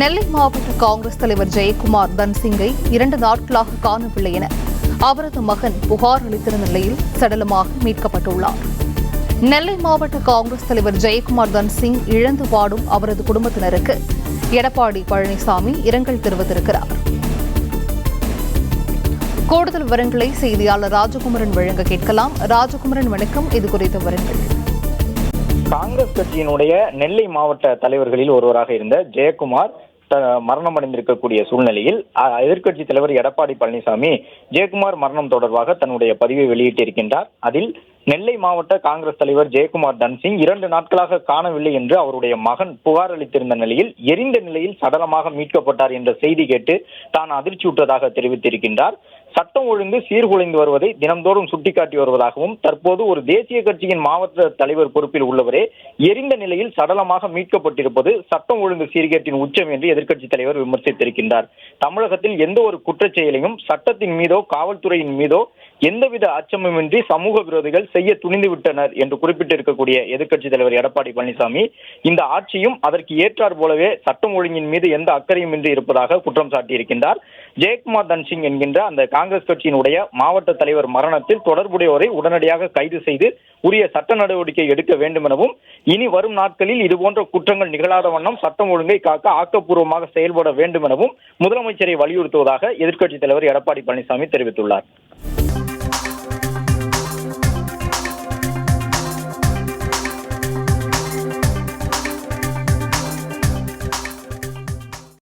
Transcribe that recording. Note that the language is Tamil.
நெல்லை மாவட்ட காங்கிரஸ் தலைவர் ஜெயக்குமார் தன்சிங்கை 2 நாட்களாக காணவில்லை என அவரது மகன் புகார் அளித்திருந்த நிலையில் சடலமாக மீட்கப்பட்டுள்ளார். நெல்லை மாவட்ட காங்கிரஸ் தலைவர் ஜெயக்குமார் தன்சிங் இழந்து வாடும் அவரது குடும்பத்தினருக்கு எடப்பாடி பழனிசாமி இரங்கல் தெரிவித்திருக்கிறார். கூடுதல் விவரங்களை செய்தியாளர் ராஜகுமரன் வழங்க கேட்கலாம். ராஜகுமரன், வணக்கம். இது குறித்த விவரங்கள். காங்கிரஸ் கட்சியினுடைய நெல்லை மாவட்ட தலைவர்களில் ஒருவராக இருந்த ஜெயக்குமார் மரணம் அடைந்திருக்கக்கூடிய சூழ்நிலையில் எதிர்க்கட்சி தலைவர் எடப்பாடி பழனிசாமி ஜெயக்குமார் மரணம் தொடர்பாக தன்னுடைய பதிவை வெளியிட்டிருக்கின்றார். அதில் நெல்லை மாவட்ட காங்கிரஸ் தலைவர் ஜெயக்குமார் தன்சிங் 2 நாட்களாக காணவில்லை என்று அவருடைய மகன் புகார் அளித்திருந்த நிலையில் எரிந்த நிலையில் சடலமாக மீட்கப்பட்டார் என்ற செய்தி கேட்டு தான் அதிர்ச்சியுற்றதாக தெரிவித்திருக்கின்றார். சட்டம் ஒழுங்கு சீர்குலைந்து வருவதை தினம்தோறும் சுட்டிக்காட்டி வருவதாகவும், தற்போது ஒரு தேசிய கட்சியின் மாவட்ட தலைவர் பொறுப்பில் உள்ளவரே எரிந்த நிலையில் சடலமாக மீட்கப்பட்டிருப்பது சட்டம் ஒழுங்கு சீர்கேட்டின் உச்சம் என்று எதிர்க்கட்சி தலைவர் விமர்சித்திருக்கின்றார். தமிழகத்தில் எந்த ஒரு குற்றச் செயலையும் சட்டத்தின் மீதோ காவல்துறையின் மீதோ எந்தவித அச்சமுமின்றி சமூக விரோதிகள் செய்ய துணிந்து விட்டனர் என்று குறிப்பிட்டிருக்கக்கூடிய எதிர்க்கட்சி தலைவர் எடப்பாடி பழனிசாமி இந்த ஆட்சியும் அதற்கு ஏற்றார் போலவே சட்டம் ஒழுங்கின் மீது எந்த அக்கறையும் இன்றி இருப்பதாக குற்றம் சாட்டியிருக்கின்றார். ஜெயக்குமார் தன்சிங் என்கின்ற அந்த காங்கிரஸ் கட்சியினுடைய மாவட்ட தலைவர் மரணத்தில் தொடர்புடையோரை உடனடியாக கைது செய்து உரிய சட்ட நடவடிக்கை எடுக்க வேண்டும் எனவும், இனி வரும் நாட்களில் இதுபோன்ற குற்றங்கள் நிகழாத வண்ணம் சட்டம் ஒழுங்கை காக்க ஆக்கப்பூர்வமாக செயல்பட வேண்டும் எனவும் முதலமைச்சரை வலியுறுத்துவதாக எதிர்க்கட்சி தலைவர் எடப்பாடி பழனிசாமி தெரிவித்துள்ளார்.